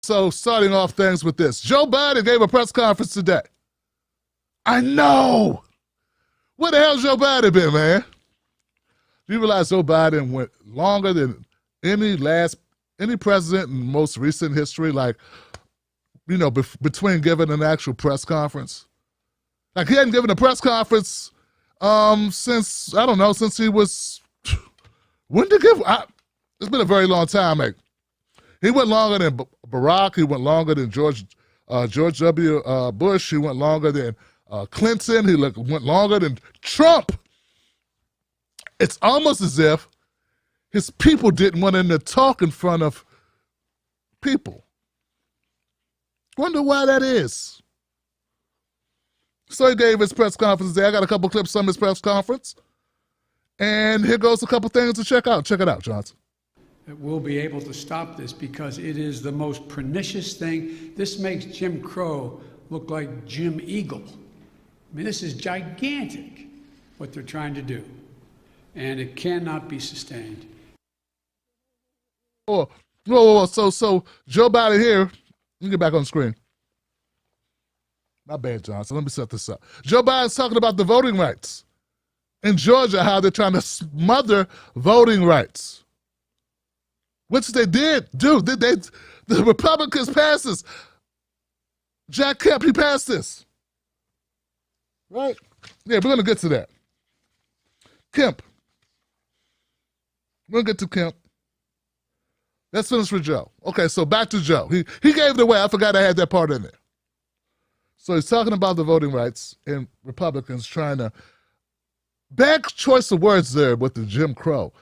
So starting off things with this. Joe Biden gave a press conference today. I know. Where the hell's Joe Biden been, man? Do you realize Joe Biden went longer than any president in most recent history, like, you know, between giving an actual press conference? Like, he hadn't given a press conference since, I don't know, since he was, when did he give, it's been a very long time, like, he went longer than Barack, he went longer than George W. Bush, he went longer than Clinton, he went longer than Trump. It's almost as if his people didn't want him to talk in front of people. Wonder why that is. So he gave his press conference today. I got a couple clips from his press conference. And here goes a couple things to check out. Check it out, Johnson. That we'll be able to stop this because it is the most pernicious thing. This makes Jim Crow look like Jim Eagle. I mean, this is gigantic, what they're trying to do. And it cannot be sustained. So Joe Biden here, let me get back on the screen. My bad, Johnson. Let me set this up. Joe Biden's talking about the voting rights in Georgia, how they're trying to smother voting rights, which they did do. The Republicans passed this. Jack Kemp, he passed this. Right? Yeah, we're going to get to that. Kemp. We're going to get to Kemp. Let's finish with Joe. Okay, so back to Joe. He gave it away. I forgot I had that part in there. So he's talking about the voting rights and Republicans trying to, bad choice of words there with the Jim Crow.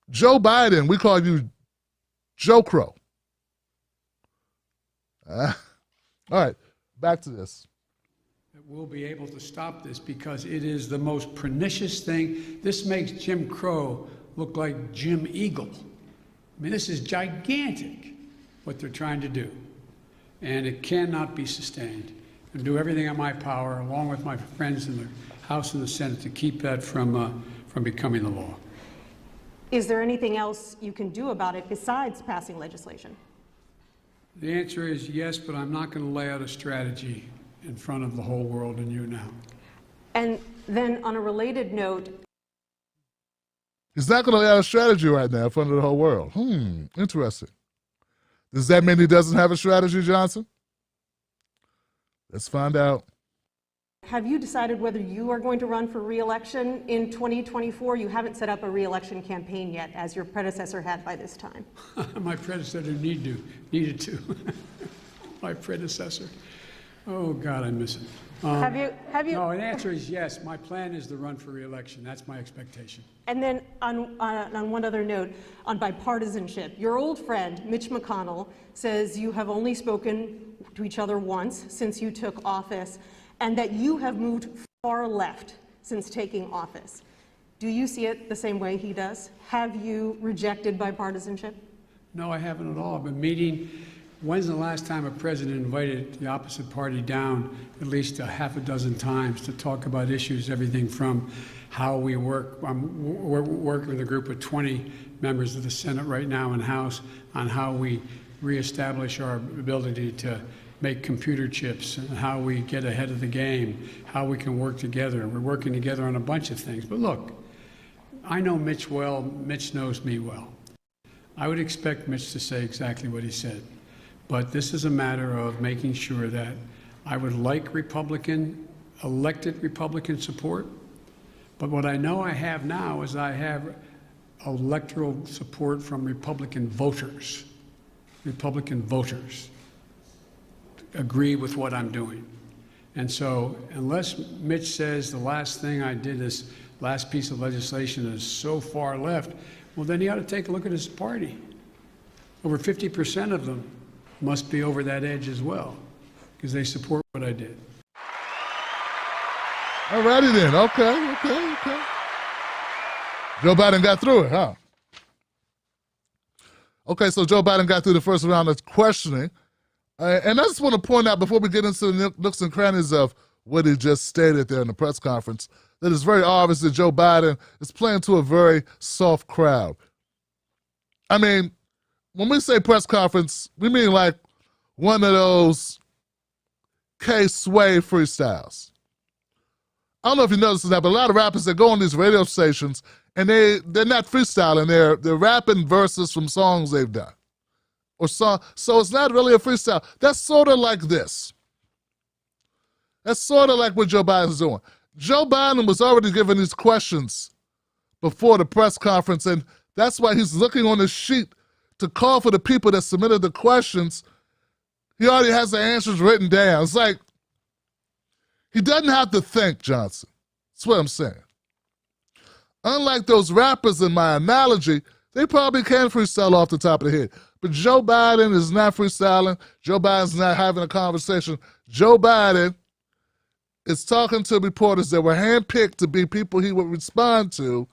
Joe Biden, we call you Joe Crow. All right, back to this. We'll be able to stop this because it is the most pernicious thing. This makes Jim Crow look like Jim Eagle. I mean, this is gigantic, what they're trying to do. And it cannot be sustained. I'll do everything in my power, along with my friends in the House and the Senate, to keep that from becoming the law. Is there anything else you can do about it besides passing legislation? The answer is yes, but I'm not going to lay out a strategy in front of the whole world and you now. And then on a related note, he's not going to lay out a strategy right now in front of the whole world. Interesting. Does that mean he doesn't have a strategy, Johnson? Let's find out. have you decided whether you are going to run for re-election in 2024? You haven't set up a re-election campaign yet, as your predecessor had by this time. My predecessor needed to. My predecessor. Oh, God, I miss it. Have you? No, the answer is yes. My plan is to run for re-election. That's my expectation. And then on one other note, on bipartisanship, your old friend, Mitch McConnell, says you have only spoken to each other once since you took office, and that you have moved far left since taking office. Do you see it the same way he does? Have you rejected bipartisanship? No, I haven't at all. I've been meeting. When's the last time a president invited the opposite party down at least a half a dozen times to talk about issues, everything from how we work. We're working with a group of 20 members of the Senate right now and House on how we reestablish our ability to make computer chips and how we get ahead of the game, how we can work together. We're working together on a bunch of things. But look, I know Mitch well. Mitch knows me well. I would expect Mitch to say exactly what he said. But this is a matter of making sure that I would like elected Republican support. But what I know I have now is I have electoral support from Republican voters. Republican voters agree with what I'm doing. And so unless Mitch says the last thing I did, this last piece of legislation, is so far left, well, then he ought to take a look at his party. Over 50% of them must be over that edge as well, because they support what I did. All righty then. Okay. Joe Biden got through it, huh? Okay, so Joe Biden got through the first round of questioning. And I just want to point out, before we get into the nooks and crannies of what he just stated there in the press conference, that it's very obvious that Joe Biden is playing to a very soft crowd. I mean, when we say press conference, we mean like one of those K-Sway freestyles. I don't know if you noticed that, but a lot of rappers that go on these radio stations and they're not freestyling, they're rapping verses from songs they've done. Or so it's not really a freestyle. That's sort of like this. That's sort of like what Joe Biden's doing. Joe Biden was already given these questions before the press conference, and that's why he's looking on the sheet to call for the people that submitted the questions. He already has the answers written down. It's like he doesn't have to think, Johnson. That's what I'm saying. Unlike those rappers in my analogy, they probably can freestyle off the top of the head. But Joe Biden is not freestyling. Joe Biden's not having a conversation. Joe Biden is talking to reporters that were handpicked to be people he would respond to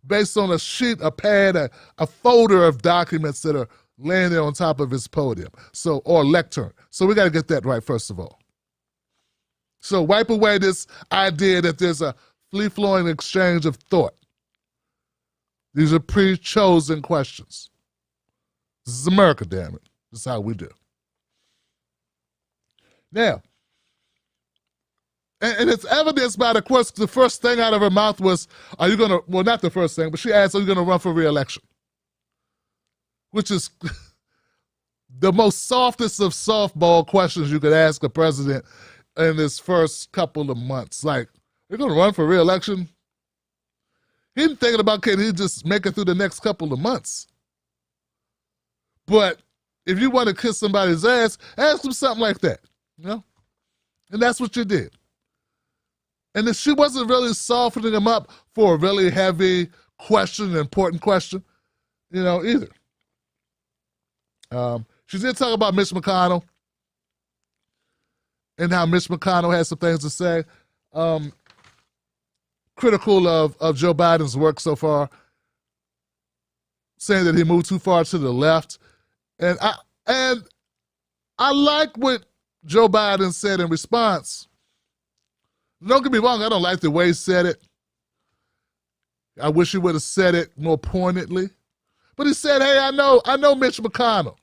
based on a sheet, a pad, a folder of documents that are laying there on top of his podium, or lectern. So we got to get that right, first of all. So wipe away this idea that there's a free-flowing exchange of thought. These are pre-chosen questions. This is America, damn it. This is how we do. Now, and it's evidenced by the question, the first thing out of her mouth was, are you going to, well, not the first thing, but she asked, are you going to run for re-election? Which is the most softest of softball questions you could ask a president in his first couple of months. Like, you're going to run for re-election? He didn't think about can he just make it through the next couple of months. But if you want to kiss somebody's ass, ask them something like that, you know? And that's what you did. And she wasn't really softening him up for a really heavy question, an important question, either. She did talk about Mitch McConnell and how Mitch McConnell has some things to say. Critical of Joe Biden's work so far, saying that he moved too far to the left. And I like what Joe Biden said in response. Don't get me wrong, I don't like the way he said it. I wish he would have said it more pointedly. But he said, hey, I know Mitch McConnell.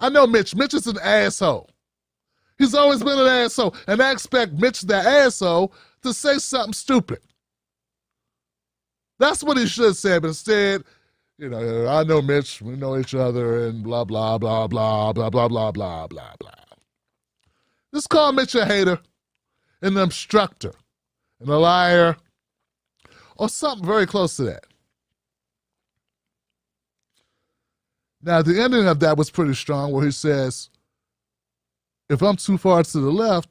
I know Mitch. Mitch is an asshole. He's always been an asshole. And I expect Mitch, the asshole, to say something stupid. That's what he should have said. But instead, I know Mitch, we know each other, and blah, blah, blah, blah, blah, blah, blah, blah, blah, blah. Just call Mitch a hater, an obstructor, and a liar, or something very close to that. Now, the ending of that was pretty strong, where he says, if I'm too far to the left,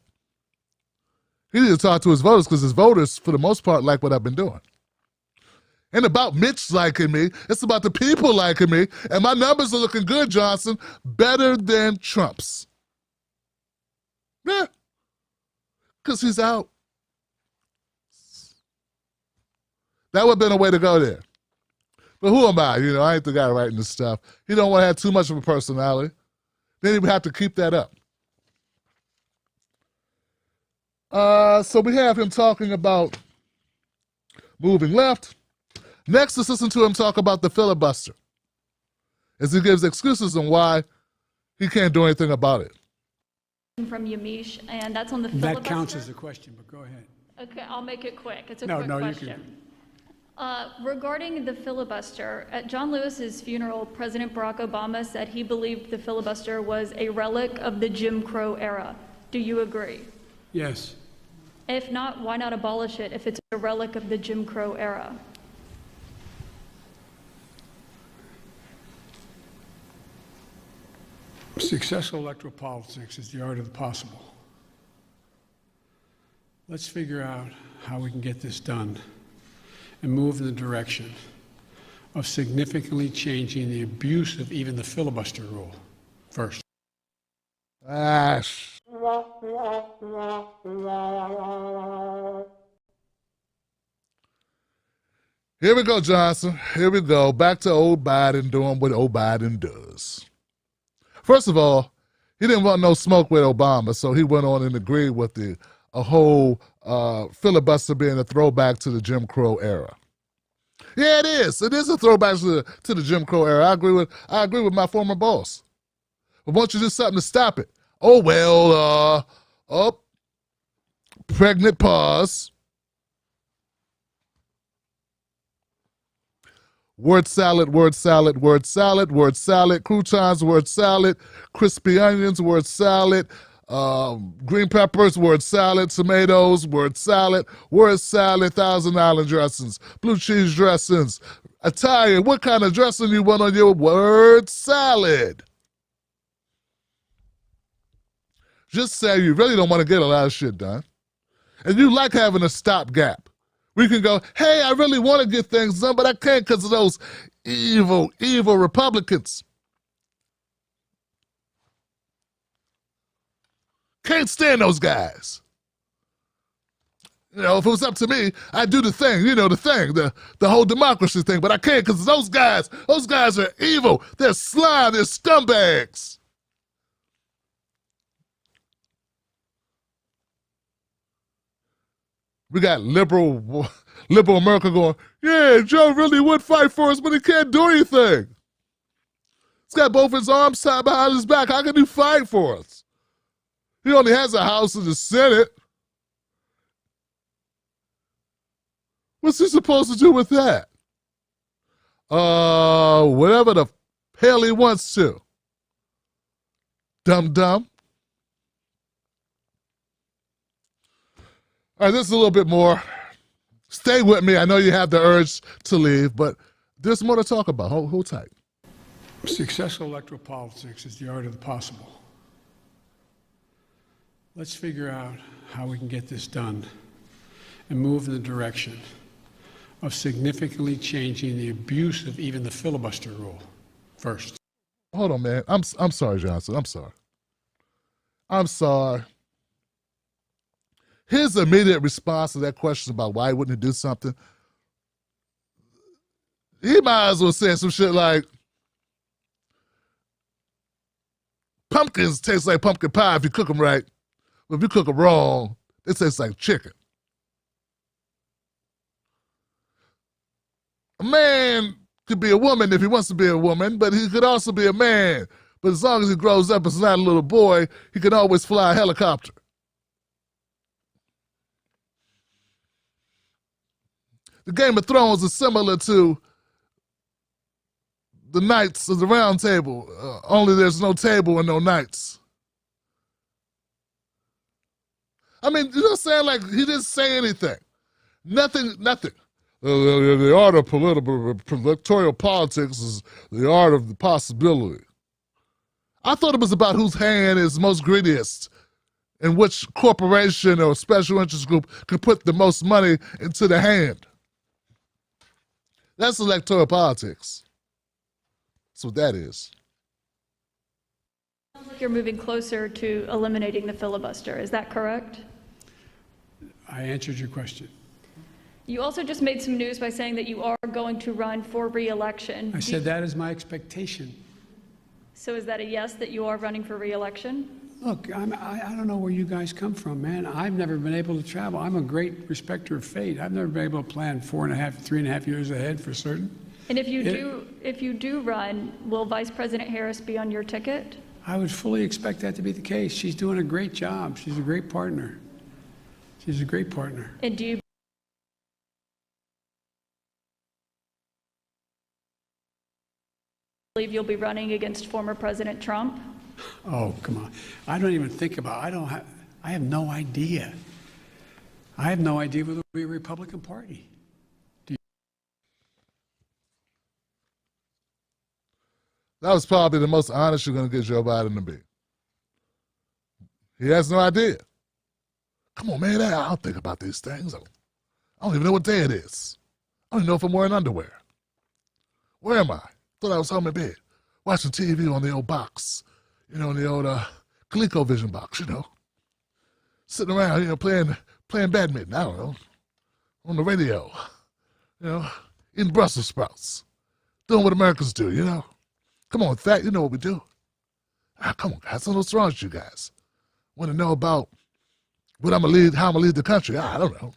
he needs to talk to his voters, because his voters, for the most part, like what I've been doing. And about Mitch liking me, it's about the people liking me, and my numbers are looking good, Johnson, better than Trump's. Yeah. Because he's out. That would have been a way to go there. But who am I? I ain't the guy writing this stuff. He don't want to have too much of a personality. Then he would have to keep that up. So we have him talking about moving left. Next, let's listen to him talk about the filibuster, as he gives excuses on why he can't do anything about it. From Yamish, and that's on the filibuster. That counts as a question, but go ahead. Okay, I'll make it quick. It's a quick question. Regarding the filibuster, at John Lewis's funeral, President Barack Obama said he believed the filibuster was a relic of the Jim Crow era. Do you agree? Yes. If not, why not abolish it if it's a relic of the Jim Crow era? Successful electoral politics is the art of the possible. Let's figure out how we can get this done and move in the direction of significantly changing the abuse of even the filibuster rule first. Ash. Here we go, Johnson. Here we go. Back to old Biden doing what old Biden does. First of all, he didn't want no smoke with Obama, so he went on and agreed with a whole filibuster being a throwback to the Jim Crow era. Yeah, it is. It is a throwback to the Jim Crow era. I agree with my former boss. But won't you do something to stop it? Oh, well, pregnant pause. Word salad, word salad, word salad, word salad, croutons, word salad, crispy onions, word salad, green peppers, word salad, tomatoes, word salad, Thousand Island dressings, blue cheese dressings, Italian. What kind of dressing you want on your word salad? Just say you really don't want to get a lot of shit done. And you like having a stopgap. We can go, hey, I really want to get things done, but I can't because of those evil, evil Republicans. Can't stand those guys. You know, if it was up to me, I'd do the thing, the whole democracy thing, but I can't because those guys are evil. They're slime, they're scumbags. We got liberal America going, yeah, Joe really would fight for us, but he can't do anything. He's got both his arms tied behind his back. How can he fight for us? He only has a house in the Senate. What's he supposed to do with that? Whatever the hell he wants to. Dumb. All right, this is a little bit more. Stay with me. I know you have the urge to leave, but there's more to talk about. Hold tight. Successful electoral politics is the art of the possible. Let's figure out how we can get this done and move in the direction of significantly changing the abuse of even the filibuster rule first. Hold on, man. I'm sorry, Johnson. I'm sorry. His immediate response to that question about why wouldn't he do something, he might as well say some shit like, pumpkins taste like pumpkin pie if you cook them right. But if you cook them wrong, they taste like chicken. A man could be a woman if he wants to be a woman, but he could also be a man. But as long as he grows up as not a little boy, he can always fly a helicopter. The Game of Thrones is similar to the Knights of the Round Table, only there's no table and no knights. I mean, you know what I'm saying? Like, he didn't say anything. Nothing. The art of electoral politics is the art of the possibility. I thought it was about whose hand is most greediest and which corporation or special interest group can put the most money into the hand. That's electoral politics. That's what that is. Sounds like you're moving closer to eliminating the filibuster. Is that correct? I answered your question. You also just made some news by saying that you are going to run for re-election. I said that is my expectation. So is that a yes, that you are running for re-election? Look, I don't know where you guys come from, man. I've never been able to travel. I'm a great respecter of fate. I've never been able to plan 3.5 years ahead for certain. And if you do run, will Vice President Harris be on your ticket? I would fully expect that to be the case. She's doing a great job. She's a great partner. And do you believe you'll be running against former President Trump? Oh, come on. I don't even think about it. I have no idea. I have no idea whether it will be a Republican Party. That was probably the most honest you're going to get Joe Biden to be. He has no idea. Come on, man. I don't think about these things. I don't even know what day it is. I don't even know if I'm wearing underwear. Where am I? Thought I was home in bed, watching TV on the old box. In the old ColecoVision box, Sitting around, playing badminton, I don't know, on the radio, eating Brussels sprouts, doing what Americans do, Come on, fat, you know what we do. Come on, guys, what's wrong with you guys? Want to know about how I'm going to lead the country? I don't know.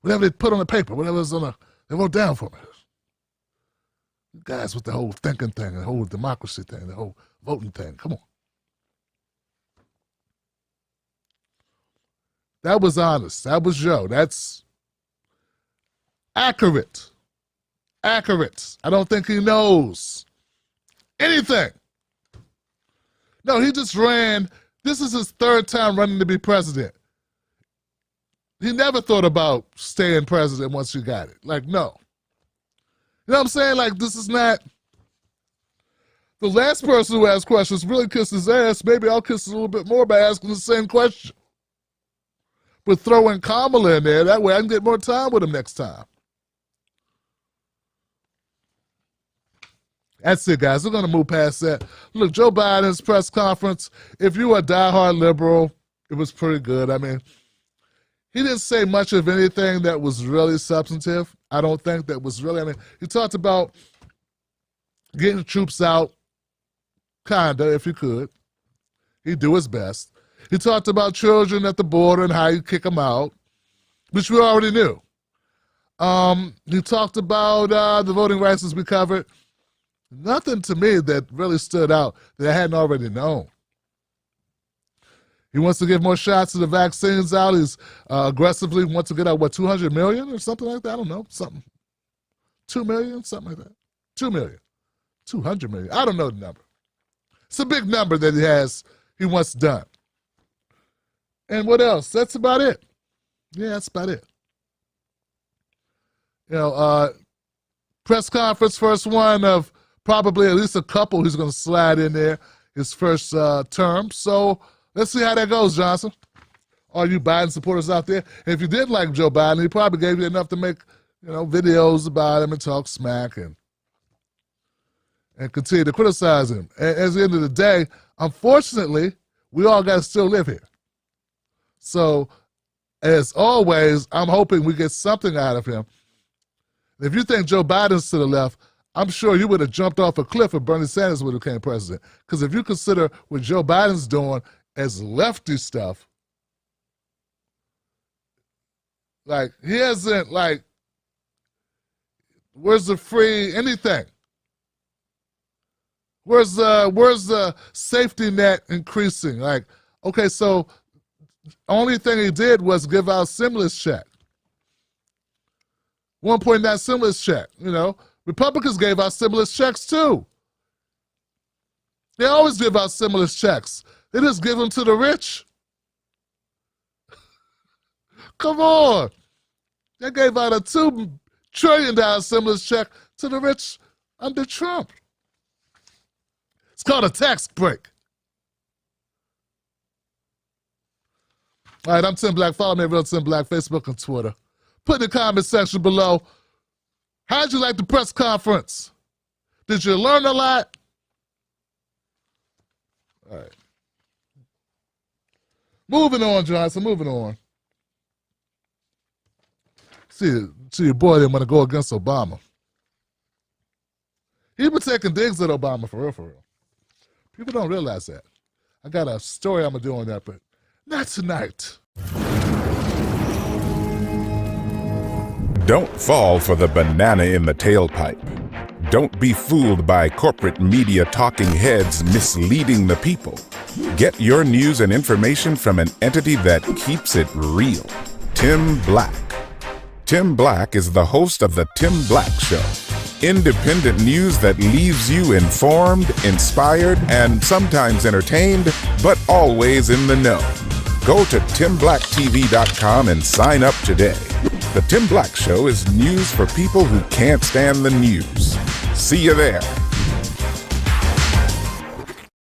Whatever they put on the paper, whatever's they wrote down for me. You guys with the whole thinking thing, the whole democracy thing, the whole voting thing. Come on. That was honest. That was Joe. That's accurate. Accurate. I don't think he knows anything. No, he just ran. This is his third time running to be president. He never thought about staying president once you got it. Like, no. You know what I'm saying? Like, this is not. The last person who asked questions really kissed his ass. Maybe I'll kiss it a little bit more by asking the same question. But throwing Kamala in there, that way I can get more time with him next time. That's it, guys. We're going to move past that. Look, Joe Biden's press conference, if you are a diehard liberal, it was pretty good. I mean, he didn't say much of anything that was really substantive. I don't think that was really, I mean, he talked about getting troops out, kind of, if he could. He'd do his best. He talked about children at the border and how you kick them out, which we already knew. He talked about the voting rights as we covered. Nothing to me that really stood out that I hadn't already known. He wants to give more shots of the vaccines out. He's aggressively wants to get out, 200 million or something like that? I don't know, something. 2 million, something like that. 2 million. 200 million. I don't know the number. It's a big number that he wants done. And what else? That's about it. Yeah, that's about it. You know, press conference, first one of probably at least a couple he's going to slide in there his first term. So let's see how that goes, Johnson. All you Biden supporters out there. And if you did like Joe Biden, he probably gave you enough to make, videos about him and talk smack and continue to criticize him. And at the end of the day, unfortunately, we all got to still live here. So, as always, I'm hoping we get something out of him. If you think Joe Biden's to the left, I'm sure you would have jumped off a cliff if Bernie Sanders would have became president. Because if you consider what Joe Biden's doing as lefty stuff, like, he hasn't, like, where's the free anything? Where's the safety net increasing? Like, okay, so only thing he did was give out stimulus check. 1.9 stimulus check, Republicans gave out stimulus checks too. They always give out stimulus checks. They just give them to the rich. Come on. They gave out a $2 trillion stimulus check to the rich under Trump. It's called a tax break. All right, I'm Tim Black. Follow me at Real Tim Black, Facebook and Twitter. Put in the comment section below, how'd you like the press conference? Did you learn a lot? All right. Moving on, Johnson, moving on. See, your boy didn't want to go against Obama. He been taking digs at Obama, for real, for real. People don't realize that. I got a story I'm going to do on that, but not tonight. Don't fall for the banana in the tailpipe. Don't be fooled by corporate media talking heads misleading the people. Get your news and information from an entity that keeps it real. Tim Black. Tim Black is the host of The Tim Black Show. Independent news that leaves you informed, inspired, and sometimes entertained, but always in the know. Go to TimBlackTV.com and sign up today. The Tim Black Show is news for people who can't stand the news. See you there.